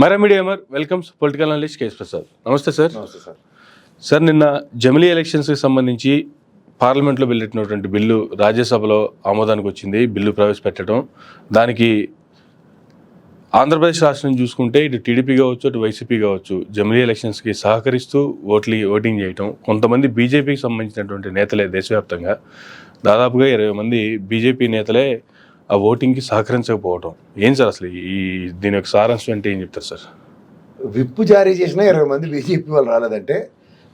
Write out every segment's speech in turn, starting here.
మరా మీడియామర్ welcomes political analyst K ప్రసాద్. Prasad sir. నమస్తే సార్. సార్, నిన్న జమిలీ ఎలక్షన్స్కి సంబంధించి పార్లమెంట్లో వెళ్ళినటువంటి బిల్లు రాజ్యసభలో ఆమోదానికి వచ్చింది. బిల్లు ప్రవేశపెట్టడం, దానికి ఆంధ్రప్రదేశ్ రాష్ట్రం చూసుకుంటే ఇటు టీడీపీ కావచ్చు, అటు వైసీపీ కావచ్చు, జమిలీ ఎలక్షన్స్కి సహకరిస్తూ ఓటింగ్ చేయటం. కొంతమంది బీజేపీకి సంబంధించినటువంటి నేతలే దేశవ్యాప్తంగా దాదాపుగా 20 మంది బీజేపీ నేతలే ఆ ఓటింగ్కి సహకరించకపోవటం. ఏం సార్ అసలు దీని యొక్క సారాంశం అంటే ఏం చెప్తారు సార్? విప్పు జారీ చేసిన 20 మంది బీజేపీ వాళ్ళు రాలేదంటే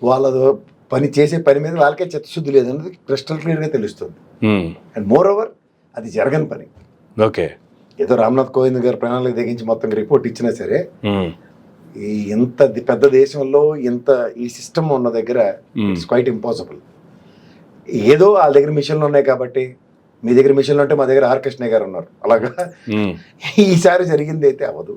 వాళ్ళ చేసే పని మీద వాళ్ళకే చిత్తశుద్ధి లేదన్నది క్రిస్టల్ క్లియర్గా తెలుస్తుంది. అండ్ మోర్ ఓవర్ అది జరగని పని. ఓకే, ఏదో రామ్నాథ్ కోవింద్ గారు ప్రణాళిక తెగించి మొత్తం రిపోర్ట్ ఇచ్చినా సరే ఈ ఇంత పెద్ద దేశంలో ఇంత ఈ సిస్టమ్ ఉన్న దగ్గర ఇట్స్ క్వైట్ ఇంపాసిబుల్. ఏదో వాళ్ళ దగ్గర మిషన్లు ఉన్నాయి కాబట్టి, మీ దగ్గర మిషన్లు ఉంటే మా దగ్గర ఆర్ కృష్ణ గారు ఉన్నారు, అలాగా ఈసారి జరిగింది అయితే అవ్వదు.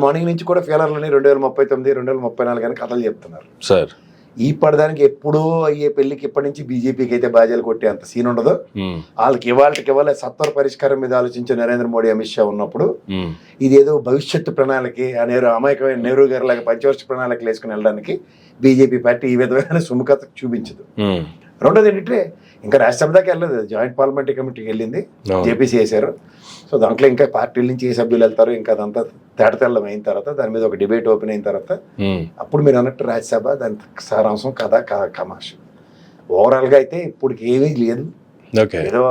మార్నింగ్ నుంచి కూడా ఫెయిలర్లని 2039, 2034 అని కథలు చెప్తున్నారు సార్. ఈ పడదానికి ఎప్పుడో అయ్యే పెళ్లికి ఇప్పటి నుంచి బీజేపీకి అయితే బాధ్యాలు కొట్టే అంత సీన్ ఉండదు. వాళ్ళకి ఇవాళ సత్వర పరిష్కారం మీద ఆలోచించే నరేంద్ర మోడీ, అమిత్ షా ఉన్నప్పుడు ఇదేదో భవిష్యత్తు ప్రణాళిక అమాయకమైన నెహ్రూ గారి లాగా పంచవర్ష ప్రణాళికలు వేసుకుని వెళ్ళడానికి బీజేపీ పార్టీ ఈ విధమైన సుముఖత చూపించదు. రెండోది ఏంటంటే ఇంకా రాజ్యసభ దాకా వెళ్ళలేదు, జాయింట్ పార్లమెంటరీ కమిటీకి వెళ్ళింది, జేపీసీ వేశారు. సో దాంట్లో ఇంకా పార్టీల నుంచి ఏ సభ్యులు వెళ్తారు, ఇంకా అదంతా తేటతెల్లం అయిన తర్వాత దాని మీద ఒక డిబేట్ ఓపెన్ అయిన తర్వాత అప్పుడు మీరు అన్నట్టు రాజ్యసభ దాని సారాంశం కమాష్. ఓవరాల్గా అయితే ఇప్పటికి ఏమీ లేదు. ఏదో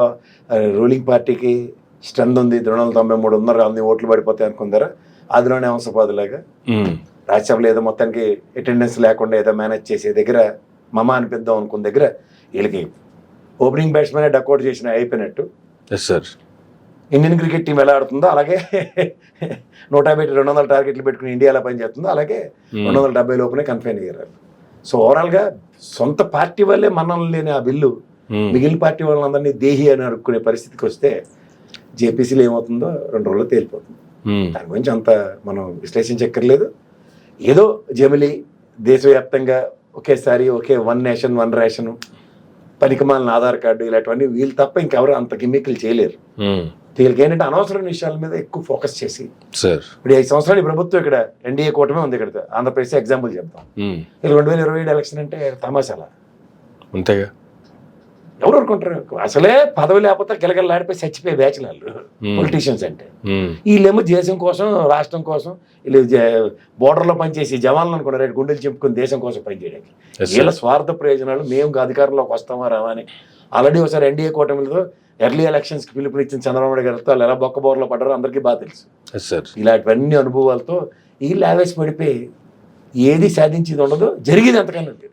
రూలింగ్ పార్టీకి స్ట్రెంత్ ఉంది, 293 ఉన్నారు, అన్ని ఓట్లు పడిపోతాయి అనుకుందారా, అందులోనే అంశపాదులాగా రాజ్యసభలో ఏదో మొత్తానికి అటెండెన్స్ లేకుండా ఏదో మేనేజ్ చేసే దగ్గర మమ అనిపిద్దాం అనుకున్న దగ్గర వీళ్ళకి ఓపెనింగ్ బ్యాట్స్మెన్ డక్అవుట్ చేసిన అయిపోయినట్టు. ఇండియన్ క్రికెట్ టీం ఎలా ఆడుతుందో అలాగే 150-200 టార్గెట్లు పెట్టుకుని ఇండియా ఎలా పనిచేస్తుందో అలాగే 270 లోపునే కన్ఫైన్ అయ్యారు. సో ఓవరాల్గా సొంత పార్టీ వల్లే మనం లేని ఆ బిల్లు మిగిలిన పార్టీ వాళ్ళందరినీ దేహి అని అనుకునే పరిస్థితికి వస్తే జేపీసీలో ఏమవుతుందో 2 రోజుల్లో తేలిపోతుంది. దాని గురించి అంత మనం విశ్లేషించక్కర్లేదు. ఏదో జమిలీ దేశవ్యాప్తంగా ఒకేసారి వన్ నేషన్ వన్ రేషన్, పనికిమాలిన ఆధార్ కార్డు ఇలాంటివన్నీ వీళ్ళు తప్ప ఇంకెవరు అంత గిమ్మికలు చేయలేరు. వీళ్ళకి ఏంటంటే అనవసరమైన విషయాల మీద ఎక్కువ ఫోకస్ చేసి ఇప్పుడు 5 సంవత్సరాలు ఈ ప్రభుత్వం ఇక్కడ ఎన్డీఏ కూటమే ఉంది. ఇక్కడ ఆంధ్రప్రదేశ్ ఎగ్జాంపుల్ చెప్తాం. 2027 ఎలక్షన్ అంటే తమాషాలా అంతేగా, ఎవరు అనుకుంటారు? అసలే పదవి లేకపోతే గిలగిలాడిపోయి చచ్చిపోయే బ్యాచ్లు పొలిటీషియన్స్ అంటే. వీళ్ళేమో దేశం కోసం, రాష్ట్రం కోసం, వీళ్ళు బోర్డర్లో పనిచేసి జవాన్లు అనుకున్నారు, గుండెలు చెప్పుకుని దేశం కోసం పనిచేయడానికి. వీళ్ళ స్వార్థ ప్రయోజనాలు మేము అధికారంలోకి వస్తామా రావా అని. ఆల్రెడీ ఒకసారి ఎన్డీఏ కూటమిలో ఎర్లీ ఎలక్షన్స్కి పిలుపునిచ్చిన చంద్రబాబు నాయుడు గారితో వాళ్ళు ఎలా బొక్క బోర్లో పడ్డారో అందరికీ బాగా తెలుసు. ఇలాంటివన్నీ అనుభవాలతో వీళ్ళు ఆవేశపడిపోయి ఏది సాధించేది ఉండదు, జరిగేది ఎంతకన్నా లేదు.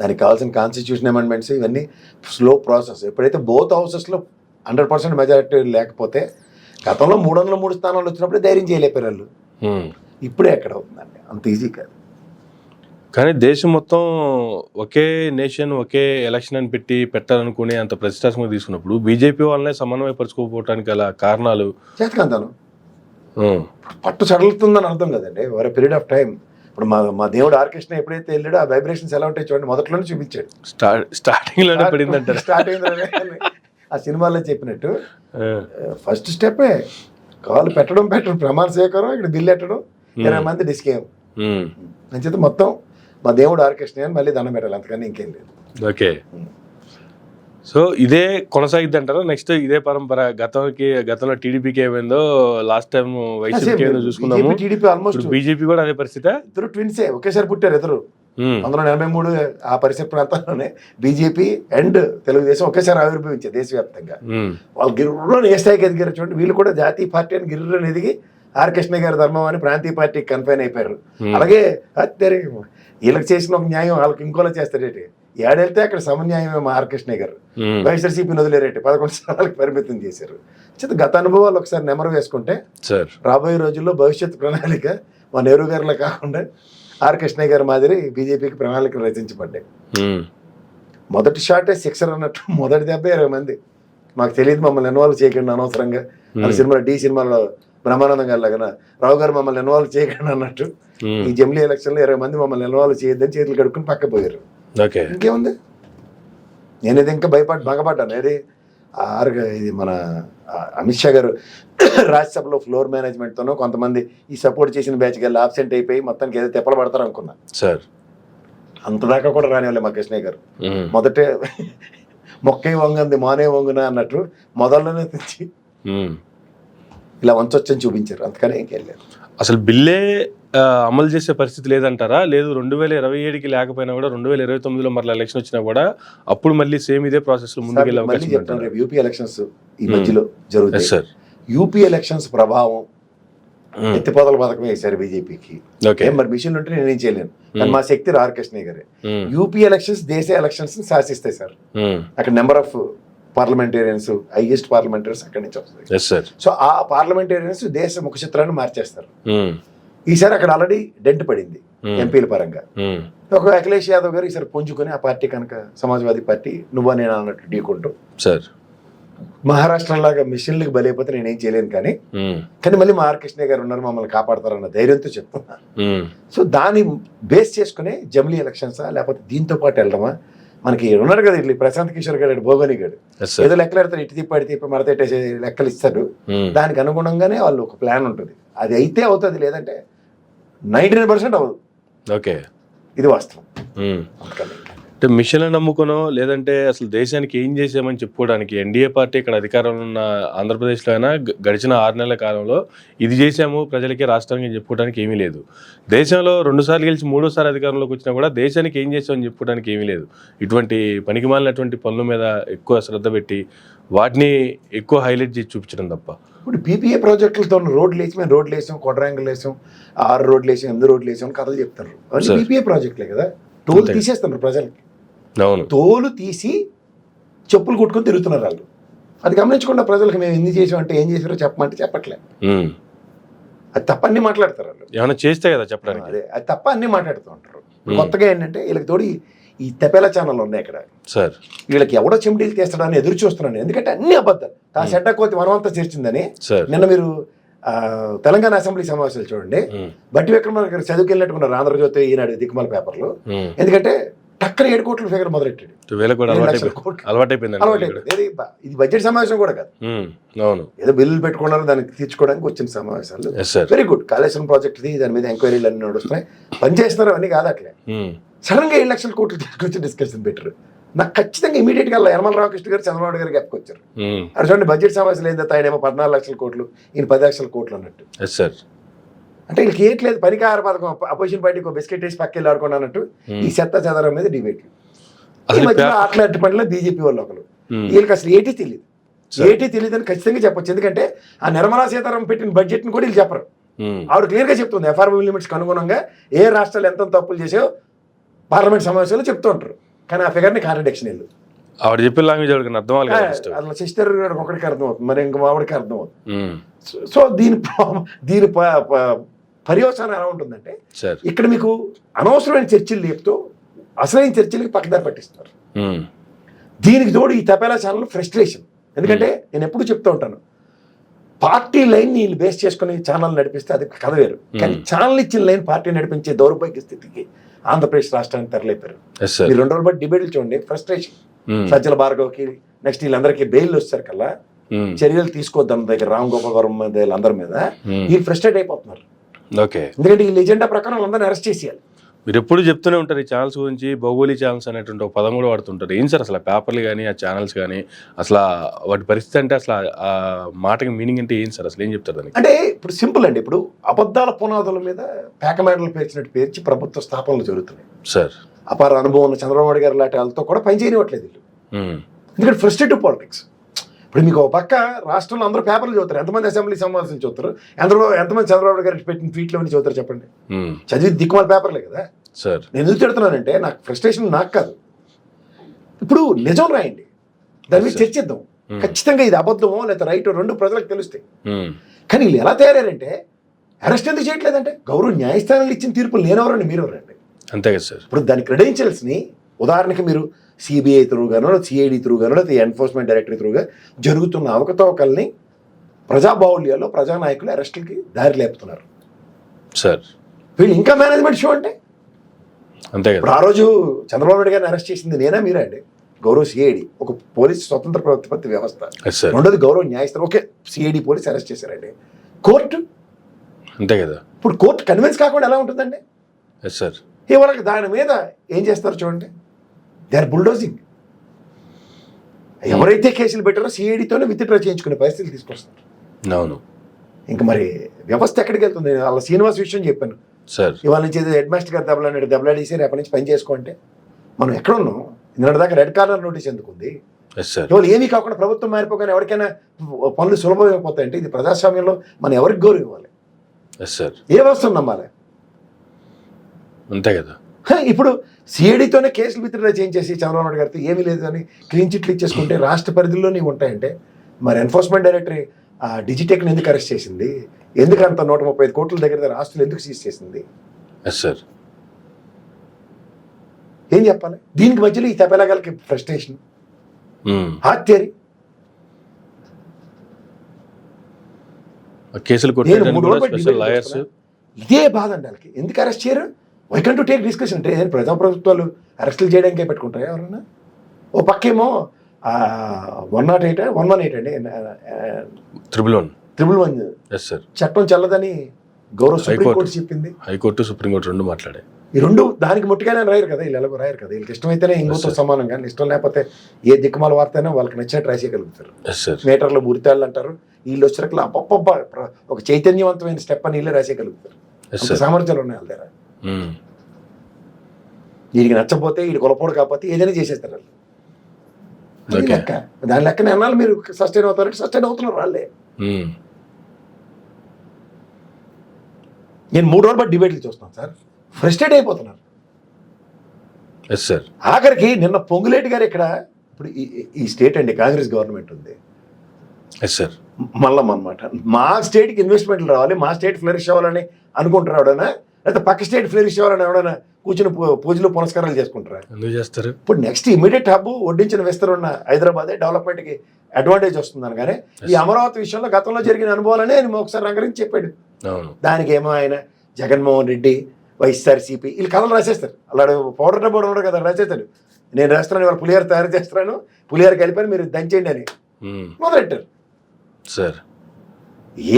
దానికి కావాల్సిన కాన్స్టిట్యూషన్ అమెండ్మెంట్స్ ఇవన్నీ స్లో ప్రాసెస్. ఎప్పుడైతే బోత్ హౌసెస్లో 100% మెజారిటీ లేకపోతే, గతంలో 303 స్థానాలు వచ్చినప్పుడే ధైర్యం చేయలేపారు వాళ్ళు. ఇప్పుడే ఎక్కడ అవుతుందండి, అంత ఈజీ కాదు. కానీ దేశం మొత్తం ఒకే నేషన్ ఒకే ఎలక్షన్ అని పెట్టాలనుకునే అంత ప్రతిష్టాత్మకంగా తీసుకున్నప్పుడు బీజేపీ వాళ్ళనే సమన్వయపరచుకోకపోవటానికి గల కారణాలు చేతకంతాను పట్టు సడలుతుందని అర్థం కదండి. Over period of time. ఇప్పుడు మా దేవుడు ఆర్ కృష్ణ ఎప్పుడైతే వెళ్ళాడో ఆ వైబ్రేషన్స్ ఎలా ఉంటాయి చూడండి, మొదట్లోనే చూపించాడు. స్టార్టింగ్ ఆ సినిమాలో చెప్పినట్టు ఫస్ట్ స్టెప్పే కాలు పెట్టడం ప్రమాణ స్వీకారం, ఇక్కడ బిల్లు ఎట్టడం, 20 మంది డిస్కేం మంచిది. మొత్తం మా దేవుడు ఆర్ కృష్ణ అని మళ్ళీ దండం పెట్టాలి, అంతకని ఇంకేం లేదు. ఓకే, సో ఇదే కొనసాగిద్ది అంటారా? నెక్స్ట్ ఇదే పరంపర గతంలో టీడీపీకి ఏమైందో, లాస్ట్ టైం వైసీపీకి ఏమైందో చూసుకున్నాము. టీడీపీ ఆల్మోస్ట్ బీజేపీ కూడా అదే పరిస్థితి. ఇద్దరు ట్విన్సే ఒకేసారి పుట్టారు. 1983 ఆ పరిసర ప్రాంతాల్లోనే బీజేపీ అండ్ తెలుగుదేశం ఒకేసారి ఆవిర్భవించారు దేశవ్యాప్తంగా. వాళ్ళు గిర్రని ఏ స్థాయికి ఎదిగారు చూడండి. వీళ్ళు కూడా జాతీయ పార్టీ అని గిర్రని ఎదిగి ఆర్ కృష్ణ గారి ధర్మం అని ప్రాంతీయ పార్టీకి కన్ఫైన్ అయిపోయారు. అలాగే వీళ్ళకి చేసిన ఒక న్యాయం వాళ్ళకి ఇంకోలా చేస్తారేటి. ఏడెళ్తే అక్కడ సమన్యాయమే ఆర్ కృష్ణ గారు. వైఎస్ఆర్సీపీని వదిలేరేటి 11 స్థానాలకు పరిమితం చేశారు. గత అనుభవాలు ఒకసారి నెమరు వేసుకుంటే రాబోయే రోజుల్లో భవిష్యత్ ప్రణాళిక మా నెహ్రూ గారిలో కాకుండా ఆర్ కృష్ణ గారి మాదిరి బీజేపీకి ప్రణాళికలు రచించబడ్డాయి. మొదటి షాటే 6 అన్నట్టు మొదటి దెబ్బ 20 మంది. మాకు తెలియదు, మమ్మల్ని ఇన్వాల్వ్ చేయకండి అనవసరంగా. సినిమాలో సినిమాలో బ్రహ్మానందం గారి లాగా రావు గారు మమ్మల్ని ఇన్వాల్వ్ చేయకండి అన్నట్టు ఈ జమిలీ ఎలక్షన్లో 20 మంది మమ్మల్ని ఇన్వాల్వ్ చేయొద్దని చేతులు కడుక్కుని పక్క పోయారు. ఇంకేముంది, నేనేది ఇంకా భయపడ్డాను. ఏది ఇది మన అమిత్ షా గారు రాజ్యసభలో ఫ్లోర్ మేనేజ్మెంట్తోనో కొంతమంది ఈ సపోర్ట్ చేసిన బ్యాచ్ గల్లా ఆబ్సెంట్ అయిపోయి మొత్తానికి ఏదో తెప్పలు పడతారు అనుకున్నా. సార్ అంతదాకా కూడా రానివ్వలే మా కృష్ణయ్య గారు. మొదటే మొక్కే వంగంది మానే వంగున అన్నట్టు మొదల్లోనే తెచ్చి ఇలా వంచొచ్చని చూపించారు. అంతకనే ఇంకేం లేదు. అసలు బిల్లే అమలు చేసే పరిస్థితి లేదంటారా? లేదు 2027కి లేకపోయినా కూడా 2029లో మరలా ఎలక్షన్ వచ్చినా కూడా అప్పుడు మళ్ళీ సేమ్ ఇదే ప్రాసెస్ లో ముందుకెళ్ళే అవకాశం చెప్తాను. రేపు యూపీ ఎలక్షన్స్ ఈ మధ్యలో జరుగుతాయి సార్. యూపీ ఎలక్షన్స్ ప్రభావం ఎత్తిపోతల పథకం వేశారు బీజేపీకి. మరి మిషన్లు ఉంటే నేనేం చేయలేను, కానీ మా శక్తి రామకృష్ణయ్య గారే. యూపీ ఎలక్షన్స్ దేశ ఎలక్షన్స్ శాసిస్తాయి సార్. అక్కడ నెంబర్ ఆఫ్ పార్లమెంటేరియన్స్, హైయెస్ట్ పార్లమెంటరీస్ అక్కడి నుంచి వస్తాయి. సో ఆ పార్లమెంటేరియన్స్ దేశ ముఖ చిత్రాన్ని మార్చేస్తారు. ఈసారి అక్కడ ఆల్రెడీ డెంట్ పడింది ఎంపీల పరంగా. ఒక అఖిలేష్ యాదవ్ గారు ఈసారి పుంజుకొని ఆ పార్టీ కనుక సమాజ్వాదీ పార్టీ నువ్వా నేను అన్నట్టు ఢీకుంటూ సార్ మహారాష్ట్ర లాగా మిషన్లకు బలైపోతే నేనేం చేయలేను, కానీ మళ్ళీ మా ఆర్ కృష్ణయ్య గారు ఉన్నారు మమ్మల్ని కాపాడతారన్న ధైర్యంతో చెప్తున్నా. సో దాన్ని బేస్ చేసుకునే జమిలీ ఎలక్షన్సా లేకపోతే దీంతో పాటు వెళ్ళడమా? మనకి ఉన్నారు కదా ఇట్లా ప్రశాంత్ కిషోర్ గారు, భోగని గారు ఏదో లెక్కలు ఎడతారు, ఇటు తిప్పి అడి తిప్పి మరతెట్టేసే లెక్కలు ఇస్తారు. దానికి అనుగుణంగానే వాళ్ళు ఒక ప్లాన్ ఉంటుంది. అది అయితే అవుతుంది, లేదంటే 99% అవ్వదు. ఓకే, ఇది వాస్తవం. అంటే మిషన్లు నమ్ముకునో లేదంటే అసలు దేశానికి ఏం చేసామని చెప్పుకోవడానికి ఎన్డీఏ పార్టీ ఇక్కడ అధికారంలో ఉన్న ఆంధ్రప్రదేశ్లో అయినా గడిచిన 6 నెలల కాలంలో ఇది చేశాము ప్రజలకి రాష్ట్రానికి చెప్పుకోవడానికి ఏమీ లేదు. దేశంలో 2 సార్లు గెలిచి 3వ సారి అధికారంలోకి వచ్చినా కూడా దేశానికి ఏం చేసామని చెప్పుకోవడానికి ఏమీ లేదు. ఇటువంటి పనికిమాలినటువంటి పనుల మీద ఎక్కువ శ్రద్ధ పెట్టి వాటిని ఎక్కువ హైలైట్ చేసి చూపించడం తప్ప. ఇప్పుడు పీపీఏ ప్రాజెక్టులతో రోడ్లు వేసి మేము రోడ్లు వేసాం, కొడరాంగులు వేసాం, 6 రోడ్లు వేసాం, 8 రోడ్లు వేసాం కథలు చెప్తారు. పీపీఏ ప్రాజెక్టులే కదా. తోలు తీసేస్తున్నారు ప్రజలకి. తోలు తీసి చెప్పులు కొట్టుకొని తిరుగుతున్నారు వాళ్ళు. అది గమనించకుండా ప్రజలకు మేము ఎన్ని చేసాం అంటే ఏం చేసారో చెప్పమంటే చెప్పట్లే. అది తప్ప అన్ని మాట్లాడతారు వాళ్ళు. ఏమైనా చేస్తే కదా చెప్పడానికి. అదే అది తప్ప అన్ని మాట్లాడుతూ ఉంటారు. కొత్తగా ఏంటంటే వీళ్ళకి తోడి ఈ తెపేల ఛానల్ ఉన్నాయి ఇక్కడ సార్. వీళ్ళకి ఎవడో చెమిటీలు తీస్తాడని ఎదురు చూస్తున్నాను. ఎందుకంటే అన్ని అబద్ధాలు. తా చెడ్డ కోతి మనమంతా చేర్చిందని. నిన్న మీరు తెలంగాణ అసెంబ్లీ సమావేశాలు చూడండి, బట్టి విక్రమార్క గారు చదువుకెళ్ళినట్టుకున్నారు ఆంధ్రజ్యోతి, ఈనాడు, దిక్కుమాల పేపర్లు. ఎందుకంటే టక్కన 7 కోట్ల ఫిగర్ మొదలెట్టాడు. ఇది బడ్జెట్ సమావేశం కూడా కాదు, ఏదో బిల్లులు పెట్టుకున్నారు దానికి తీర్చుకోవడానికి వచ్చిన సమావేశాలు. Very good. కాళేశ్వరం ప్రాజెక్ట్ దాని మీద ఎంక్వైరీలు అన్ని నడుస్తున్నాయి, పనిచేస్తున్నారు అవన్నీ కాదు. అట్లే సడన్ గా 7 లక్షల కోట్లు తీసుకొచ్చి డిస్కషన్ పెట్టారు. నాకు ఖచ్చితంగా ఇమీడియట్ గా యనమల రామకృష్ణ గారు, చంద్రబాబు గారికి చెప్పుకొచ్చారు. అది చూడండి, బడ్జెట్ సమావేశాలు ఏందో ఆయనేమో 14 లక్షల కోట్లు, ఈయన 10 లక్షల కోట్లు అన్నట్టు. అంటే వీళ్ళకి ఏట్లేదు, పనికి ఆహార పథకం అపోజిషన్ పార్టీకి బిస్కెట్ వేసి పక్కకి ఆడుకోండి అన్నట్టు ఈ చెత్త చెదరం మీద డిబేట్లు. ఈ మధ్యలో అట్లాంటి పనిలో బీజేపీ వాళ్ళు ఒకరు, వీళ్ళకి అసలు ఏటీ తెలియదు అని ఖచ్చితంగా చెప్పొచ్చు. ఎందుకంటే ఆ నిర్మలా సీతారామన్ పెట్టిన బడ్జెట్ ని కూడా వీళ్ళు చెప్పరు. ఆవిడ క్లియర్ గా చెప్తుంది ఎఫ్ఆర్బి లిమిట్స్ అనుగుణంగా ఏ రాష్ట్రాలు ఎంత తప్పులు చేసాయో పార్లమెంట్ సమావేశాలు చెప్తూ ఉంటారు. కానీ ఆ ఫిగర్ ని కాంట్రడిక్షన్ వెళ్ళు ఆవిడ చెప్పిన లాంగ్వేజ్ అట్లా సిస్టర్ ఒకటికి అర్థమవుతుంది, మరి ఇంకో ఆవిడకి అర్థమవుతుంది. సో దీని పర్యవసానం ఎలా ఉంటుందంటే ఇక్కడ మీకు అనవసరమైన చర్చలు లేపుతూ అసలైన చర్చలకి పక్కదారి పట్టిస్తున్నారు. దీనికి తోడు ఈ తపేలా ఛానల్ ఫ్రస్ట్రేషన్. ఎందుకంటే నేను ఎప్పుడు చెప్తూ ఉంటాను, పార్టీ లైన్ వీళ్ళు బేస్ చేసుకుని ఛానల్ నడిపిస్తే అది కథ వేరు. కానీ ఛానల్ ఇచ్చిన లైన్ పార్టీ నడిపించే దౌర్భాగ్య స్థితికి ఆంధ్రప్రదేశ్ రాష్ట్రానికి తరలిపోయారు. మీరు 2 రోజులు బట్టి డిబేట్లు చూడండి, ఫ్రస్ట్రేషన్. సజ్జల భార్గవ్కి నెక్స్ట్ వీళ్ళందరికీ బెయిల్ వచ్చారు కల్లా చర్యలు తీసుకోవద్దాం దగ్గర రామ్ గోపాల్ వర్మ మీద వీళ్ళందరి మీద వీళ్ళు ఫ్రస్ట్రేట్ అయిపోతున్నారు. ఎందుకంటే వీళ్ళ ఎజెండా ప్రకారం వాళ్ళందరినీ అరెస్ట్ చేసేయాలి. మీరు ఎప్పుడు చెప్తూనే ఉంటారు ఈ ఛానల్స్ గురించి, భౌగోళిక ఛానల్స్ అనేటువంటి ఒక పదం కూడా వాడుతుంటారు. ఏం సార్ అసలు పేపర్లు కానీ ఆ ఛానల్స్ కానీ అసలు వాటి పరిస్థితి అంటే అసలు ఆ మాటకి మీనింగ్ అంటే ఏం సార్, అసలు ఏం చెప్తారు దానికి? అంటే ఇప్పుడు సింపుల్ అండి, ఇప్పుడు అబద్ధాల పునాదుల మీద పేకమేడలు పేర్చినట్టు పేర్చి ప్రభుత్వ స్థాపనలు జరుగుతున్నాయి సార్. అపార అనుభవం ఉన్న చంద్రబాబు గారి లాంటి వాళ్ళతో కూడా పనిచేయనివ్వట్లేదు వీళ్ళు. ఎందుకంటే ఫ్రస్ట్రేటివ్ పాలిటిక్స్. ఇప్పుడు మీకు ఒక పక్క రాష్ట్రంలో అందరూ పేపర్లు చదువుతారు, ఎంతమంది అసెంబ్లీ సమావేశం చదువుతారు, ఎంతమంది చంద్రబాబు గారు పెట్టిన ట్వీట్లు అని చదువుతారు చెప్పండి. చదివి దిక్కుమాల పేపర్లే కదా సార్. నేను ఎందుకు తిడుతున్నానంటే నాకు ఫ్రస్ట్రేషన్ నాకు కాదు. ఇప్పుడు నిజం రాయండి, దాని మీద చర్చిద్దాం. ఖచ్చితంగా ఇది అబద్ధమో లేదా రైటో 2 ప్రజలకు తెలుస్తాయి. కానీ వీళ్ళు ఎలా తయారంటే అరెస్ట్ ఎందుకు చేయట్లేదంటే గౌరవ న్యాయస్థానాలు ఇచ్చిన తీర్పులు లేనవరండి మీరు ఎవరండి. అంతే కదా సార్. ఇప్పుడు దాని క్రెడెన్షియల్స్ని ఉదాహరణకి మీరు సిబిఐ త్రూగానో సిఐడి త్రూగానో లేదా ఎన్ఫోర్స్మెంట్ డైరెక్టరీ త్రూగా జరుగుతున్న అవకతవకల్ని ప్రజాబాహుల్యాల్లో ప్రజానాయకులు అరెస్టులకి దారి లేపుతున్నారు సార్. వీళ్ళు ఇంకా మేనేజ్మెంట్ షో అంటే అంతే కదా. ఇప్పుడు ఆ రోజు చంద్రబాబు నాయుడు గారిని అరెస్ట్ చేసింది నేనా మీరా అండి? గౌరవ సిఐడి, ఒక పోలీస్ స్వతంత్ర ప్రతిపత్తి వ్యవస్థ, ఎస్ సార్, రెండోది గౌరవ న్యాయస్థానం. ఓకే, సిఐడి పోలీస్ అరెస్ట్ చేశారండి, కోర్టు అంతే కదా, ఇప్పుడు కోర్టు కన్విన్స్ కాకుండా ఎలా ఉంటుందండి? Yes sir. ఇవాళ దాని మీద ఏం చేస్తారు చూడండి, దే ఆర్ బుల్డోజింగ్. ఎవరైతే కేసులు పెట్టారో సిఐడితోనే విత్డ్రా చేయించుకునే పరిస్థితులు తీసుకొస్తారు. అవును ఇంకా మరి వ్యవస్థ ఎక్కడికి వెళ్తుంది? వాళ్ళ శ్రీనివాస్ విషయం చెప్పాను సార్. ఇవాళ నుంచి హెడ్ మాస్టర్ గారు దెబ్బలాడేసి రేపటి నుంచి పని చేసుకోంటే మనం ఎక్కడ ఉన్నాం? నిన్నటి దాకా రెడ్ కార్నర్ నోటీస్ ఎందుకు ఉంది? Yes sir. ఇవాళ ఏమీ కాకుండా ప్రభుత్వం మారిపోగానే ఎవరికైనా పనులు సులభమైపోతాయంటే ఇది ప్రజాస్వామ్యంలో మనం ఎవరికి గౌరవం ఇవ్వాలి? ఎస్ సార్, ఏ వ్యవస్థను నమ్మాలి? అంతే కదా. ఇప్పుడు సిఐడితోనే కేసులు విత్డ్రా చేయించేసి చంద్రబాబు నాయుడు గారితో ఏమీ లేదు అని క్లీన్ చిట్లు ఇచ్చేసుకుంటే రాష్ట్ర పరిధిలో నీవు ఉంటాయంటే మరి ఎన్ఫోర్స్మెంట్ డైరెక్టరీ డిజిటెక్ని ఎందుకు అరెస్ట్ చేసింది? ఎందుకు అంత 135 కోట్ల దగ్గర ఆస్తులు ఎందుకు సీజ్ చేసింది? Yes sir. ఏం చెప్పాలి దీనికి మధ్యలో? ఈ తపెలగలకి ఫ్రస్ట్రేషన్, హాత్యరి. కేసులు స్పెషల్ లాయర్స్ ఇదే బాధ అండి వాళ్ళకి. ఎందుకు అరెస్ట్ చేయరు? Why can't to take discussion? అంటే ఏదైనా ప్రజాప్రభుత్వాలు అరెస్టులు చేయడానికే పెట్టుకుంటారా ఎవరన్నా? ఓ పక్కేమో 108 118 అండి, 111 ఎస్ సార్ చట్టం చెల్లదని గౌరవ సుప్రీంకోర్టు చెప్పింది. హైకోర్టు సుప్రీంకోర్టు రెండు మాట్లాడే. ఈ రెండు దానికి ముట్టుగానే రాయరు కదా, వీళ్ళు ఎలాగో రాయరు కదా. వీళ్ళకి ఇష్టమైతేనే ఇంగుతో సమానం, కానీ ఇష్టం లేకపోతే ఏ దిక్కుమాల వార్త అయినా వాళ్ళకి నచ్చినట్టు రాసేయగలుగుతారు. మీటర్లో బురితాళ్ళు అంటారు, వీళ్ళు వచ్చేసరికి అప్పప్ప ఒక చైతన్యవంతమైన స్టెప్ అని వీళ్ళే రాసేయగలుగుతారు. సామర్థ్యాలు ఉన్నాయి వాళ్ళ దగ్గర. వీడికి నచ్చకపోతే వీడి కొలపోడు కాకపోతే ఏదైనా చేసేస్తారు వాళ్ళు. లెక్క దాని లెక్కన ఎన్నాళ్ళు మీరు సస్టైన్ అవుతారంటే సస్టైన్ అవుతున్నారు వాళ్ళే. నేను 3 రోజులు బట్టి డిబేట్లు చూస్తాను సార్, ఫ్రస్ట్రేట్ అయిపోతున్నారు. ఆఖరికి నిన్న పొంగులేటి గారు ఇక్కడ, ఇప్పుడు ఈ స్టేట్ అండి కాంగ్రెస్ గవర్నమెంట్ ఉంది, మల్లం అనమాట. మా స్టేట్కి ఇన్వెస్ట్మెంట్లు రావాలి, మా స్టేట్ ఫ్లరిష్ అవ్వాలని అనుకుంటున్నారు ఎవడైనా, లేకపోతే పక్క స్టేట్ ఫ్లరిష్ అవ్వాలని ఎవడైనా కూర్చుని పూజలు పునస్కారాలు చేసుకుంటారా? ఎందుకు చేస్తారు? ఇప్పుడు నెక్స్ట్ ఇమీడియట్ హబ్ వడ్డించిన విస్తరణ హైదరాబాదే డెవలప్మెంట్కి అడ్వాంటేజ్ వస్తుందని. కానీ ఈ అమరావతి విషయంలో గతంలో జరిగిన అనుభవాలనే ఆయన ఒకసారి రంగరించి చెప్పాడు. దానికి ఏమో ఆయన జగన్మోహన్ రెడ్డి, వైఎస్ఆర్సీపీ వీళ్ళు కథలు రాసేస్తారు. అలాడు పౌడర్ డబ్బు ఉండడు కదా, రాసేస్తాడు. నేను రాస్తున్నాను, ఇవాళ పులిహార తయారు చేస్తున్నాను, పులిహార కలిపాను, మీరు దంచేయండి అని మొదలెట్టారు సార్.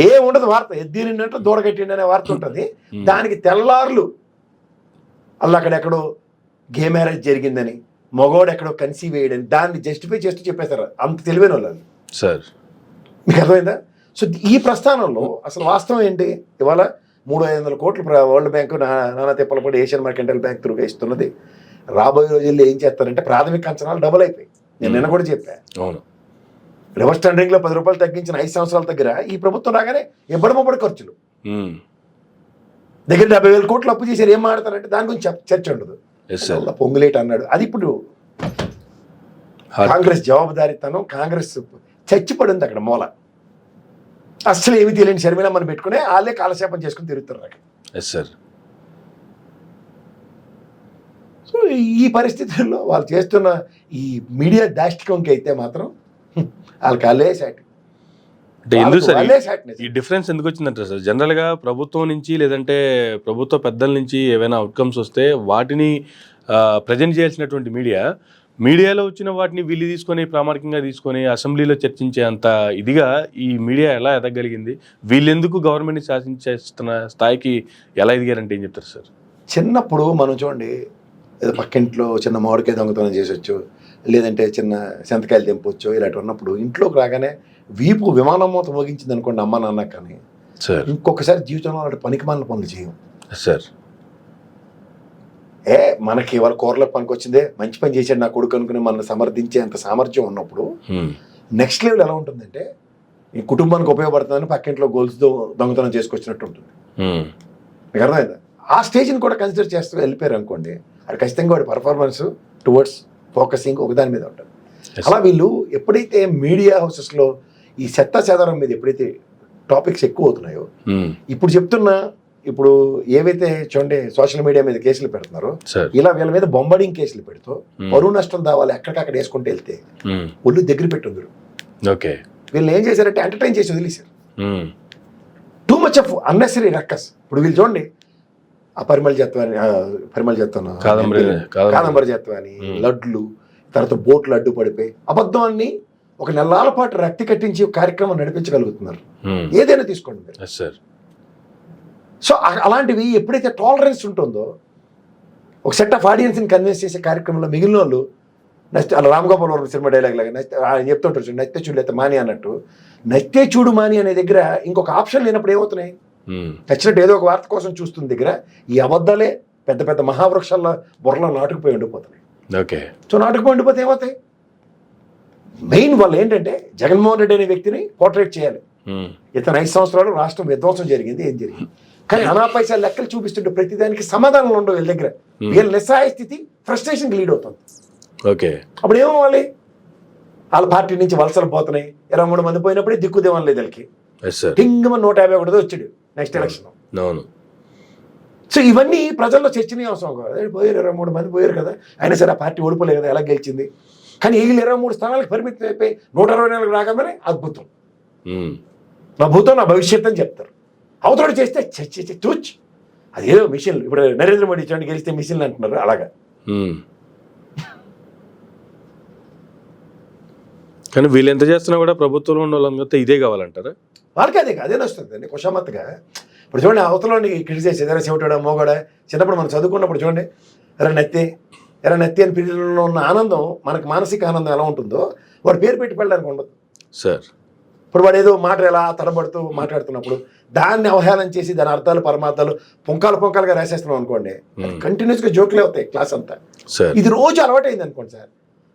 ఏ ఉండదు వార్త, ఎద్ది నిండంటే దూడగట్టిండి అనే వార్త ఉంటుంది. దానికి తెల్లారులు అలా అక్కడెక్కడో గే మ్యారేజ్ జరిగిందని, మగవాడు ఎక్కడో కన్సీవ్ వేయడని దాన్ని జస్టిఫై చేస్తూ చెప్పేశారు. అంత తెలివైన వాళ్ళు సార్. మీకు అర్థమైందా? సో ఈ ప్రస్థానంలో అసలు వాస్తవం ఏంటి? ఇవాళ 300-500 కోట్లు వరల్డ్ బ్యాంకు నానా తిప్పలపడి ఏషియన్ మర్కెంటైల్ బ్యాంక్ త్రూగా ఇస్తున్నది. రాబోయే రోజుల్లో ఏం చేస్తారంటే ప్రాథమిక అంచనాలు డబుల్ అయిపోయి. నేను నిన్న కూడా చెప్పాను, రివర్స్ టెండరింగ్ లో 10 రూపాయలు తగ్గించిన 5 సంవత్సరాల దగ్గర ఈ ప్రభుత్వం రాగానే ఎబ్బడి ఖర్చులు దగ్గర 70,000 కోట్లు అప్పు చేశారు. ఏం మాడతారంటే దాని గురించి చర్చ ఉండదు. పొంగులేటి అన్నాడు, అది ఇప్పుడు కాంగ్రెస్ జవాబుదారీతనం. కాంగ్రెస్ చచ్చిపడింది అక్కడ మూల. అస్సలు ఏమి తెలియని షర్మిల మనం పెట్టుకునే వాళ్ళే కాలక్షేపం చేసుకుని తిరుగుతారు అక్కడ. సో ఈ పరిస్థితుల్లో వాళ్ళు చేస్తున్న ఈ మీడియా దాష్టికంకి అయితే మాత్రం వాళ్ళకి వాళ్ళే సాటి. ఈ డిఫరెన్స్ ఎందుకు వచ్చిందంటే సార్, జనరల్గా ప్రభుత్వం నుంచి లేదంటే ప్రభుత్వ పెద్దల నుంచి ఏవైనా అవుట్కమ్స్ వస్తే వాటిని ప్రజెంట్ చేయాల్సినటువంటి మీడియాలో వచ్చిన వాటిని వీళ్ళు తీసుకొని ప్రామాణికంగా తీసుకొని అసెంబ్లీలో చర్చించే అంత ఇదిగా ఈ మీడియా ఎలా ఎదగలిగింది? వీళ్ళెందుకు గవర్నమెంట్ని శాసించేస్తున్న స్థాయికి ఎలా ఎదిగారంటే ఏం చెప్తారు సార్? చిన్నప్పుడు మనం చూడండి, ఏదో పక్కింట్లో చిన్న మామిడికాయ దొంగతనం చేసొచ్చు, లేదంటే చిన్న సెంతకాయలు తెంపొచ్చు, ఇలాంటి ఉన్నప్పుడు ఇంట్లోకి రాగానే వీపు విమానం మూత మోగించింది అనుకోండి అమ్మ నాన్న, కానీ ఇంకొకసారి జీవితంలో అలాంటి పనికిమాలిన పనులు చేయం సార్. మనకి వాళ్ళ కూరలకు పనికి వచ్చిందే, మంచి పని చేశాడు నా కొడుకు అనుకుని మనల్ని సమర్థించే అంత సామర్థ్యం ఉన్నప్పుడు నెక్స్ట్ లెవెల్ ఎలా ఉంటుందంటే, ఈ కుటుంబానికి ఉపయోగపడుతుందని పక్కింట్లో గోల్స్ దొంగతనం చేసుకొచ్చినట్టు ఉంటుంది. మీకు అర్థమైందా? ఆ స్టేజ్ని కూడా కన్సిడర్ చేస్తూ వెళ్ళిపోయారు అనుకోండి, అది ఖచ్చితంగా వాడి పర్ఫార్మెన్స్ టువర్డ్స్ ఫోకసింగ్ ఒకదాని మీద ఉంటుంది. అలా వీళ్ళు ఎప్పుడైతే మీడియా హౌసెస్లో ఈ చెత్తాచెదారం మీద ఎప్పుడైతే టాపిక్స్ ఎక్కువ అవుతున్నాయో, ఇప్పుడు చెప్తున్నా, ఇప్పుడు ఏవైతే చూడండి సోషల్ మీడియా మీద కేసులు పెడుతున్నారో, ఇలా వీళ్ళ మీద బొంబడింగ్ కేసులు పెడుతూ పరువు నష్టం దావాలి ఎక్కడికక్కడ వేసుకుంటూ వెళ్తే ఒళ్ళు దగ్గర పెట్టుందరు. వీళ్ళు ఏం చేశారంటే ఎంటర్టైన్ చేసి వదిలేశారు. Too much of unnecessary ruckus. ఇప్పుడు వీళ్ళు చూడండి, ఆ పరిమళ జత్వాని, కాదంబరి జత్వాని, లడ్లు, తర్వాత బోట్లు అడ్డుపడిపోయి అబద్ధాన్ని ఒక నెలల పాటు రక్తి కట్టించి కార్యక్రమం నడిపించగలుగుతున్నారు. ఏదైనా తీసుకోండి మీరు. Yes sir. సో అలాంటివి ఎప్పుడైతే టాలరెన్స్ ఉంటుందో ఒక సెట్ ఆఫ్ ఆడియన్స్ని కన్విన్స్ చేసే కార్యక్రమంలో మిగిలిన వాళ్ళు నచ్చితే అలా రామ్ గోపాల్ వర్మ సినిమా డైలాగ్ లాగా నచ్చితే ఆయన చెప్తుంటారు చూడు, నచ్చితే చూడు లేకపోతే మాని అన్నట్టు. నచ్చితే చూడు మాని అనే దగ్గర ఇంకొక ఆప్షన్ లేనప్పుడు ఏమవుతున్నాయి, నచ్చినట్టు ఏదో ఒక వార్త కోసం చూస్తున్న దగ్గర ఈ అబద్ధాలే పెద్ద పెద్ద మహావృక్షాల బుర్రలో నాటుకుపోయి ఉండిపోతున్నాయి. ఓకే. సో నాటుకుపోయి ఉండిపోతే ఏమవుతాయి, మెయిన్ వాళ్ళు ఏంటంటే జగన్మోహన్ రెడ్డి అనే వ్యక్తిని పోర్ట్రేట్ చేయాలి. ఇతను 5 సంవత్సరాలు రాష్ట్రం విధ్వంసం జరిగింది, ఏం జరిగింది, కానీ అనా పైసలు లెక్కలు చూపిస్తుంటే ప్రతిదానికి సమాధానాలు ఉండవు వీళ్ళ దగ్గర. వీళ్ళ నిస్సహాయ స్థితి ఫ్రస్ట్రేషన్కి లీడ్ అవుతుంది. ఓకే. అప్పుడు ఏమవ్వాలి, వాళ్ళ పార్టీ నుంచి వలసలు పోతున్నాయి. 23 మంది పోయినప్పుడే దిక్కుదేమని లేదు వీళ్ళకి. టింగమని 151 వచ్చాడు నెక్స్ట్ ఎలక్షన్. అవును. సో ఇవన్నీ ప్రజల్లో చర్చనీయాంశం కాదు. పోయారు 23 మంది పోయారు కదా, అయినా సరే ఆ పార్టీ ఓడిపోలేదు కదా, ఎలా గెలిచింది. కానీ వీళ్ళు 23 స్థానాలకు పరిమితం అయిపోయి 124 రాగానే అద్భుతం, నా భూతం నా భవిష్యత్ అని చెప్తారు. అవతల చేస్తే చూచ్ అదేదో మిషన్లు. ఇప్పుడు నరేంద్ర మోడీ చూడండి గెలిస్తే మిషన్లు అంటున్నారు, అలాగా. కానీ వీళ్ళు ఎంత చేస్తున్నా కూడా ప్రభుత్వంలో ఉన్న వాళ్ళంతా ఇదే కావాలంటారా? వాళ్ళకి అదే నొస్తుంది అండి కుషామత్తుగా. ఇప్పుడు చూడండి అవతలని క్రిటిసైజ్ ఏదైనా చెవిటాడా మోగాడా. చిన్నప్పుడు మనం చదువుకున్నప్పుడు చూడండి ఎరా నత్తి అని పిల్లల్లో ఉన్న ఆనందం, మనకు మానసిక ఆనందం ఎలా ఉంటుందో వాడు పేరు పెట్టి వెళ్ళడానికి ఉండదు సార్. ఇప్పుడు వాడు ఏదో మాట ఎలా తడబడుతూ మాట్లాడుతున్నప్పుడు దాన్ని అవహేళన చేసి దాని అర్థాలు పరమార్థాలు పొంకాలుగా రాసేస్తున్నాం అనుకోండి, కంటిన్యూస్గా జోకులే అవుతాయి క్లాస్ అంతా. ఇది రోజు అలవాటైంది అనుకోండి సార్.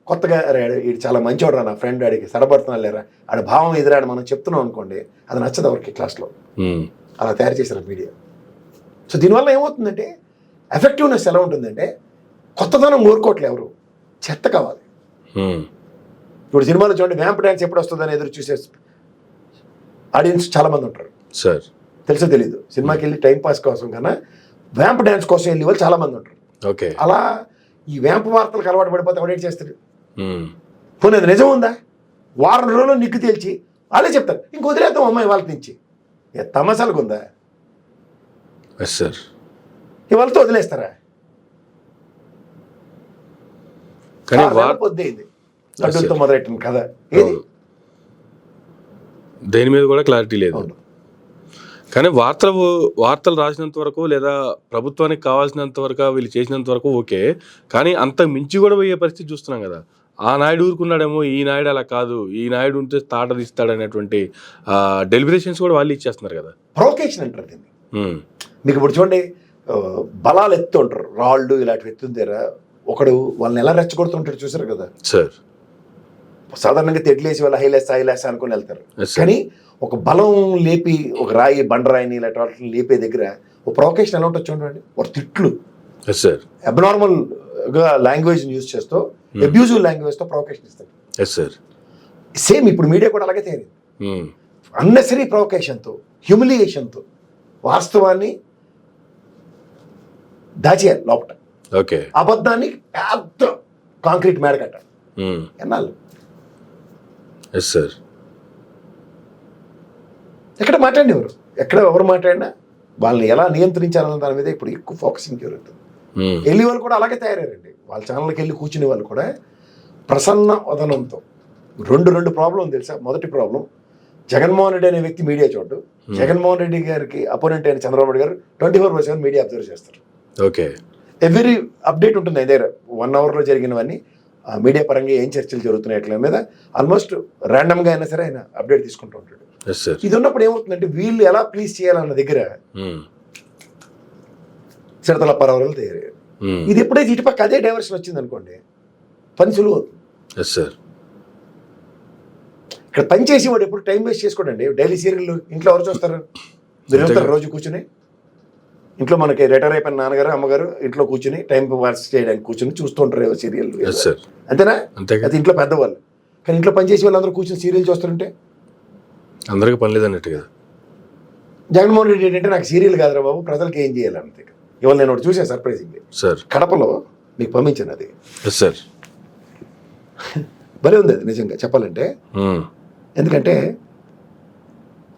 కొత్తగా ఇది చాలా మంచివాడు రా నా ఫ్రెండ్, ఆడికి సడబడుతున్నా లేరా ఆడి భావం ఎదురాడు మనం చెప్తున్నాం అనుకోండి, అది నచ్చదు ఎవరికి క్లాస్లో. అలా తయారు చేశారు మీడియా. సో దీనివల్ల ఏమవుతుందంటే ఎఫెక్టివ్నెస్ ఎలా ఉంటుందంటే కొత్తదనం కోరుకోవట్లే ఎవరు, చెత్త కావాలి. ఇప్పుడు సినిమాలో చూడండి వ్యాంప్ డ్యాన్స్ ఎప్పుడు వస్తుందని ఎదురు చూసే ఆడియన్స్ చాలా మంది ఉంటారు సార్. తెలుసో తెలీదు, సినిమాకి వెళ్ళి టైం పాస్ కోసం కన్నా వ్యాంప్ డ్యాన్స్ కోసం వెళ్ళి వాళ్ళు చాలా మంది ఉంటారు. ఓకే. అలా ఈ వ్యాంప్ వార్తలకు అలవాటు పడిపోతే అప్డేట్ చేస్తారు. పోనీ అది నిజం ఉందా, వారం రోజులు నిగ్గు తేల్చి వాళ్ళే చెప్తారు ఇంక వదిలేద్దాం అమ్మాయి వాళ్ళ నుంచి. తమాసాలకు ఉందా సార్, ఇవాళతో వదిలేస్తారా? పొద్దుంది లడ్డూలతో మొదలెట్టిన కదా, ఏది దేని మీద కూడా క్లారిటీ లేదు. కానీ వార్తలు రాసినంత వరకు లేదా ప్రభుత్వానికి కావాల్సినంత వరకు వీళ్ళు చేసినంత వరకు ఓకే, కానీ అంత మించి కూడా పోయే పరిస్థితి చూస్తున్నాం కదా. ఆ నాయుడు ఊరుకున్నాడేమో, ఈ నాయుడు అలా కాదు, ఈ నాయుడు ఉంటే తాట తీస్తాడు అనేటువంటి డెలిబరేషన్స్ కూడా వాళ్ళు ఇచ్చేస్తున్నారు కదా. ప్రొవొకేషన్ అంటారు దీన్ని. మీకు ఇప్పుడు చూడండి బలాలు ఎత్తు ఉంటారు, రాళ్ళు ఇలాంటివి ఎత్తుందేరా ఒకడు వాళ్ళని ఎలా రెచ్చగొడుతుంటాడు చూసారు కదా సార్. సాధారణంగా తెడ్లేసి వాళ్ళ హైలేసా అనుకుని వెళ్తారు, కానీ ఒక బలం లేపి ఒక రాయి బండరాయిని ఇలాంటి వాటిని లేపే దగ్గర ఒక ప్రొవొకేషన్ ఎలా ఉంటుంది చూడండి. ఒక తిట్లు అబ్నార్మల్ గా లాంగ్వేజ్ యూజ్ చేస్తూ అబ్యూజివ్ లాంగ్వేజ్ తో ప్రొవొకేషన్ ఇస్తారు. సేమ్ ఇప్పుడు మీడియా కూడా అలాగే తయారైంది. అన్నెసరీ ప్రొవొకేషన్తో హ్యూమిలియేషన్తో వాస్తవాన్ని దాచేయాలి లోపల. ఓకే. అబద్ధాన్ని పెద్ద కాంక్రీట్ మేడ కట్టాలి ఎన్నాళ్ళు. ఎక్కడ మాట్లాడినవారు, ఎక్కడ ఎవరు మాట్లాడినా వాళ్ళని ఎలా నియంత్రించాలన్న దాని మీద ఇప్పుడు ఎక్కువ ఫోకసింగ్ జరుగుతుంది. వెళ్ళి వాళ్ళు కూడా అలాగే తయారయ్యారండి. వాళ్ళ ఛానల్కి వెళ్ళి కూర్చునే వాళ్ళు కూడా ప్రసన్న వదనంతో రెండు ప్రాబ్లం తెలుసా. మొదటి ప్రాబ్లం, జగన్మోహన్ రెడ్డి అనే వ్యక్తి మీడియా చూడడు. జగన్మోహన్ రెడ్డి గారికి అపోనెంట్ అయిన చంద్రబాబు నాయుడు గారు 24/7 మీడియా అబ్జర్వ్ చేస్తారు. ఓకే. ఎవ్రీ అప్డేట్ ఉంటుంది ఆయన దగ్గర. 1 అవర్లో జరిగినవన్నీ మీడియా పరంగా ఏం చర్చలు జరుగుతున్నాయి అట్ల మీద ఆల్మోస్ట్ ర్యాండమ్గా అయినా సరే ఆయన అప్డేట్ తీసుకుంటూ ఉంటాడు. ఇది ఉన్నప్పుడు ఏమవుతుందంటే వీళ్ళు ఎలా ప్లీజ్ చేయాలన్న దగ్గర చిరతల పరవరాలు తయారయ్యారు. ఇది ఎప్పుడైతే ఇటుపక్క అదే డైవర్షన్ వచ్చింది అనుకోండి పని సులువు అవుతుంది. ఇక్కడ పని చేసి వాడు ఎప్పుడు టైం వేస్ట్ చేసుకోండి. డైలీ సీరియల్ ఇంట్లో ఎవరు చూస్తారు, మీరు వెళ్తారు రోజు కూర్చుని ఇంట్లో. మనకి రిటైర్ అయిపోయిన నాన్నగారు అమ్మగారు ఇంట్లో కూర్చుని టైం పాస్ చేయడానికి కూర్చుని చూస్తూ ఉంటారు సీరియల్, అంతేనా? అది ఇంట్లో పెద్దవాళ్ళు. కానీ ఇంట్లో పని చేసి వాళ్ళందరూ కూర్చొని సీరియల్ చూస్తుంటే అందరికీ పని లేదన్నట్టు కదా. జగన్మోహన్ రెడ్డి ఏంటంటే నాకు సీరియల్ కాదురా బాబు, ప్రజలకు ఏం చేయాలి అంతే. ఇవాళ నేను ఒకటి చూసాను సర్ప్రైజింగ్ సార్, కడపలో మీకు పంపించాను. అది సార్ భలే ఉంది అది నిజంగా చెప్పాలంటే. ఎందుకంటే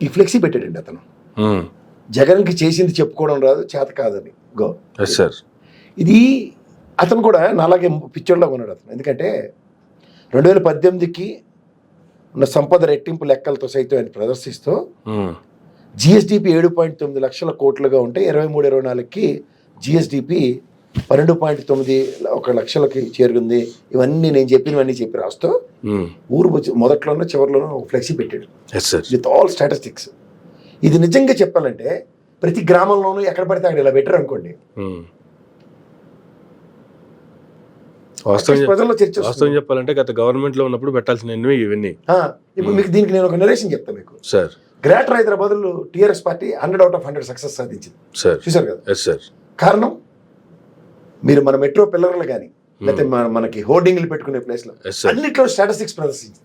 ఈ ఫ్లెక్సీ పెట్టాడండి అతను, జగన్కి చేసింది చెప్పుకోవడం రాదు చేత కాదని. Go sir. ఇది అతను కూడా నాలాగే పిచ్చోడ్లాగా ఉన్నాడు అతను. ఎందుకంటే 2018కి ఉన్న సంపద రెట్టింపు లెక్కలతో సైతం ఆయన ప్రదర్శిస్తూ జిఎస్డిపి 7.9 లక్షల కోట్లుగా ఉంటే 23-24కి జిఎస్డిపి 12.9 లక్షలకి చేరుకుంది. ఇవన్నీ నేను చెప్పినవన్నీ చెప్పి రాస్తూ ఊరు మొదట్లోనూ చివరిలోనూ ఒక ఫ్లెక్సీ పెట్టాడు విత్ ఆల్ స్టాటిస్టిక్స్. ఇది నిజంగా చెప్పాలంటే ప్రతి గ్రామంలోనూ ఎక్కడ పడితే అక్కడ ఇలా పెట్టారు అనుకోండి, ప్రజల్లో చర్చ. వాస్తవం చెప్పాలంటే గత గవర్నమెంట్ లో ఉన్నప్పుడు పెట్టాల్సినవి ఇవన్నీ. ఇప్పుడు మీకు దీనికి నేను ఒక నరేషన్ చెప్తాను మీకు సార్. గ్రేటర్ హైదరాబాద్ లో టీఆర్ఎస్ పార్టీ 100/100 సక్సెస్ సాధించింది సార్. చూసారు కదా సార్. కారణం మీరు మన మెట్రో పిల్లర్లు కానీ లేకపోతే మనకి హోర్డింగ్లు పెట్టుకునే ప్లేస్ లో అన్నిట్లో స్టాటిస్టిక్స్ ప్రదర్శించింది.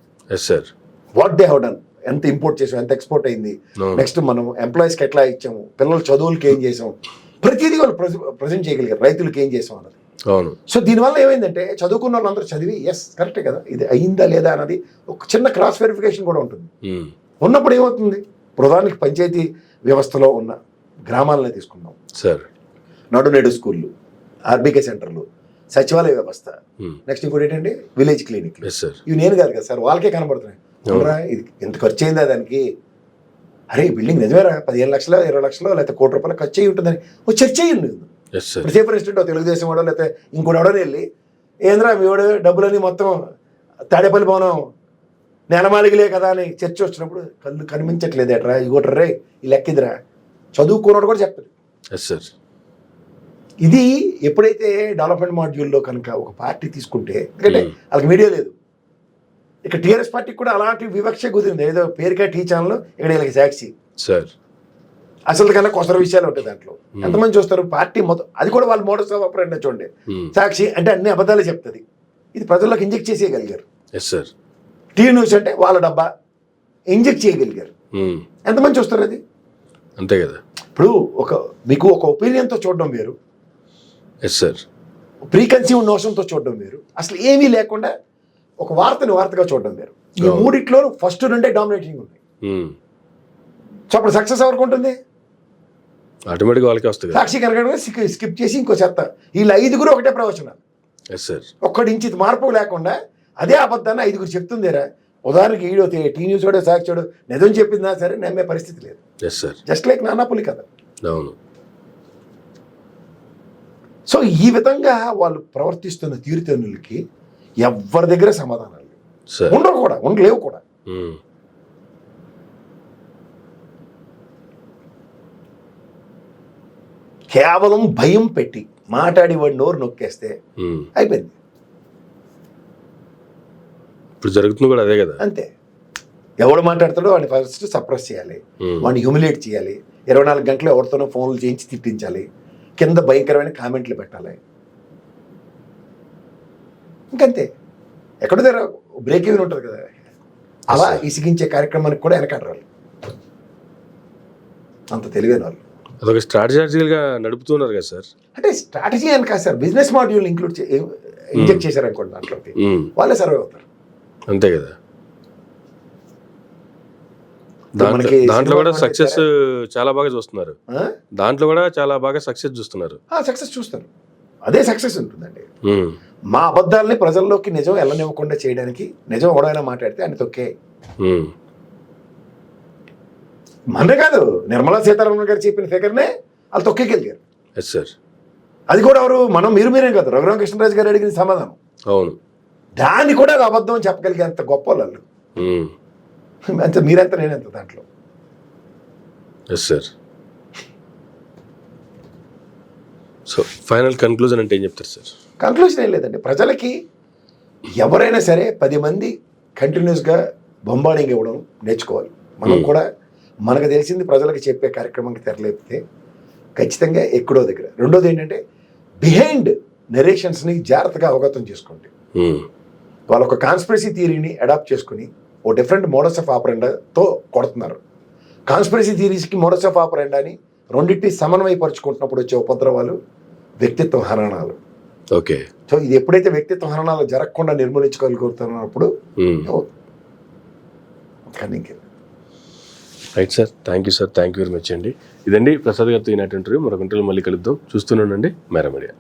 వాట్ దే హావ్ డన్, ఎంత ఇంపోర్ట్ చేసాం, ఎంత ఎక్స్పోర్ట్ అయింది, నెక్స్ట్ మనం ఎంప్లాయీస్ కి ఎట్లా ఇచ్చాము, పిల్లల చదువులకి ఏం చేసాం, ప్రతిదీ వాళ్ళు ప్రజెంట్ చేయగలిగారు, రైతులకి ఏం చేసాం అన్నది. సో దీనివల్ల ఏమైందంటే చదువుకున్న వాళ్ళందరూ చదివి ఎస్ కరెక్టే కదా ఇది అయిందా లేదా అన్నది ఒక చిన్న క్రాస్ వెరిఫికేషన్ కూడా ఉంటుంది. ఉన్నప్పుడు ఏమవుతుంది, ప్రధానికి పంచాయతీ వ్యవస్థలో ఉన్న గ్రామాలనే తీసుకున్నాం సార్, నేడు స్కూళ్ళు, ఆర్బీకే సెంటర్లు, సచివాలయ వ్యవస్థ, నెక్స్ట్ ఇంకోటి ఏంటంటే విలేజ్ క్లినిక్. ఇవి నేను కాదు కదా సార్, వాళ్ళకే కనబడుతున్నాయి. ఇది ఎంత ఖర్చు అయిందా దానికి, అరే ఈ బిల్డింగ్ నిజమేరా 15 లక్షలు 20 లక్షలు లేకపోతే ₹1 కోటి ఖర్చు అయ్యి ఉంటుందని ఒక చర్చ అయ్యింది. సేఫర్ ఇన్స్టిట్యూట్ తెలుగుదేశం వాడో లేకపోతే ఇంకోటి ఎవడని వెళ్ళి ఏంద్రా మీ వాడు డబ్బులని మొత్తం తాడేపల్లి భవనం నేలమాలిగలే కదా అని చర్చ వచ్చినప్పుడు కళ్ళు కనిపించట్లేదు ఎట్రా ఇగోటర్రే ఈ లెక్కిదిరా చదువుకున్నాడు కూడా చెప్తాడు. ఇది ఎప్పుడైతే డెవలప్మెంట్ మాడ్యూల్లో కనుక ఒక పార్టీ తీసుకుంటే, ఎందుకంటే వాళ్ళకి మీడియా లేదు, ఇక టీఆర్ఎస్ పార్టీకి కూడా అలాంటి వివక్ష కుదిరింది. ఏదో పేరుకే టీ ఛానల్, ఇక్కడ వీళ్ళకి సాక్షి సార్, అసలు కన్నా కొసర విషయాలు ఉంటాయి దాంట్లో. ఎంతమంది చూస్తారు పార్టీ మొత్తం, అది కూడా వాళ్ళు మోడల్స్ ఆఫ్ ఆపరేషన్ చూడండి. సాక్షి అంటే అన్ని అబద్ధాలే చెప్తుంది, ఇది ప్రజల్లోకి ఇంజెక్ట్ చేసేయగలిగారు. టీవీ న్యూస్ అంటే వాళ్ళ డబ్బా ఇంజెక్ట్ చేయగలిగారు. ఎంతమంది చూస్తారు అది, అంతే కదా. ఇప్పుడు మీకు ఒక ఒపీనియన్తో చూడడం వేరు, ప్రీకన్సీవ్ నోషన్తో చూడడం వేరు, అసలు ఏమీ లేకుండా ఒక వార్తని వార్తగా చూడడం వేరు. ఈ మూడిట్లో ఫస్ట్ నుండే డామినేటింగ్ ఉంది. సో అప్పుడు సక్సెస్ ఎవరికి ఉంటుంది, ఆటోమేటిక్గా వాళ్ళకి వస్తుంది. సాక్షి కనుక స్కిప్ చేసి ఇంకో చెత్త, వీళ్ళు 5 ఒకటే ప్రవచనాలు, ఒక్కడి ఇంచి మార్పు లేకుండా అదే అబద్ధాన్ని 5 చెప్తుందేరా. ఉదాహరణకి ఈడో టీ న్యూస్ కూడా సాక్షి చూడు నిజం చెప్పిందా సరే నమ్మే పరిస్థితి లేదు. జస్ట్ లైక్ నానాపులి కదా. సో ఈ విధంగా వాళ్ళు ప్రవర్తిస్తున్న తీరుతెన్నులకి ఎవరి దగ్గర సమాధానాలు ఉండవు కూడా, ఉండలేవు కూడా. కేవలం భయం పెట్టి మాట్లాడి వాడి నోరు నొక్కేస్తే అయిపోయింది. ఇప్పుడు జరుగుతుంది కూడా అదే కదా. అంతే, ఎవడు మాట్లాడతాడో వాడిని ఫస్ట్ సప్రెస్ చేయాలి, వాడిని హ్యూమిలేట్ చేయాలి, 24 గంటలు ఎవరితోనో ఫోన్లు చేయించి తిట్టించాలి, కింద భయంకరమైన కామెంట్లు పెట్టాలి, ఇంకంతే. ఎక్కడో దగ్గర బ్రేక్ ఈవెన్ ఉంటుంది కదా, అలా ఇసిగించే కార్యక్రమానికి కూడా వెనకాడరాలి. అంత తెలివైన వాళ్ళు. అదొక స్ట్రాటజీగా నడుపుతున్నారు కదా సార్. అంటే స్ట్రాటజీ అని కాదు సార్, బిజినెస్ మాడ్యూల్ ఇంజెక్ట్ చేశారనుకోండి దాంట్లోకి, వాళ్ళే సర్వే అవుతారు. అంతే కదా. దాంట్లో కూడా సక్సెస్ చాలా బాగా చూస్తున్నారు, దాంట్లో కూడా చాలా బాగా సక్సెస్ చూస్తున్నారు. సక్సెస్ చూస్తారు, అదే సక్సెస్ ఉంటుందండి. మా అబద్ధాలని ప్రజల్లోకి నిజం వెళ్ళనివ్వకుండా చేయడానికి, నిజం ఎవడైనా మాట్లాడితే అని తొక్కే. మనమే కాదు, నిర్మలా సీతారామన్ గారు చెప్పిన ఫిగర్నే వాళ్ళు తొక్కేకెళ్ళారు. అది కూడా ఎవరు, మనం మీరే కాదు, రఘురామకృష్ణరాజు గారు అడిగిన సమాధానం. అవును, దాన్ని కూడా అబద్ధం అని చెప్పగలిగే అంత గొప్ప వాళ్ళు. అంతే, మీరెంత నేనెంత దాంట్లో. సో ఫైనల్ కన్క్లూజన్ అంటే ఏం చెప్తారు సార్? కన్క్లూజన్ ఏం లేదండి, ప్రజలకి ఎవరైనా సరే 10 మంది కంటిన్యూస్గా బొంబార్డింగ్ ఇవ్వడం నేర్చుకోవాలి. మనం కూడా మనకు తెలిసింది ప్రజలకు చెప్పే కార్యక్రమానికి తెరలేపితే ఖచ్చితంగా ఎక్కడో దగ్గర. రెండోది ఏంటంటే బిహైండ్ నెరేషన్స్ని జాగ్రత్తగా అవగతం చేసుకోండి. వాళ్ళ ఒక కాన్స్పిరసీ థియరీని అడాప్ట్ చేసుకుని ఓ డిఫరెంట్ మోడల్స్ ఆఫ్ ఆపరెండాతో కొడుతున్నారు. కాన్స్పిరసీ థియరీస్కి మోడల్స్ ఆఫ్ ఆపరెండాని రెండింటిని సమన్వయపరుచుకుంటున్నప్పుడు వచ్చే ఉపద్రవాలు వ్యక్తిత్వ హరణాలు. ఓకే, సో ఇది ఎప్పుడైతే వ్యక్తిత్వ హరణాలు జరగకుండా నిర్మూలించుకోగలుగుతున్నప్పుడు right sir. Thank you sir, thank you very much అండి. ఇదండి ప్రసాద్ గారితో ఈనాటి ఇంటర్వ్యూ. మరొక ఇంటర్వ్యూ మళ్ళీ కలుద్దాం. చూస్తూనే ఉండండి మేరా మీడియా.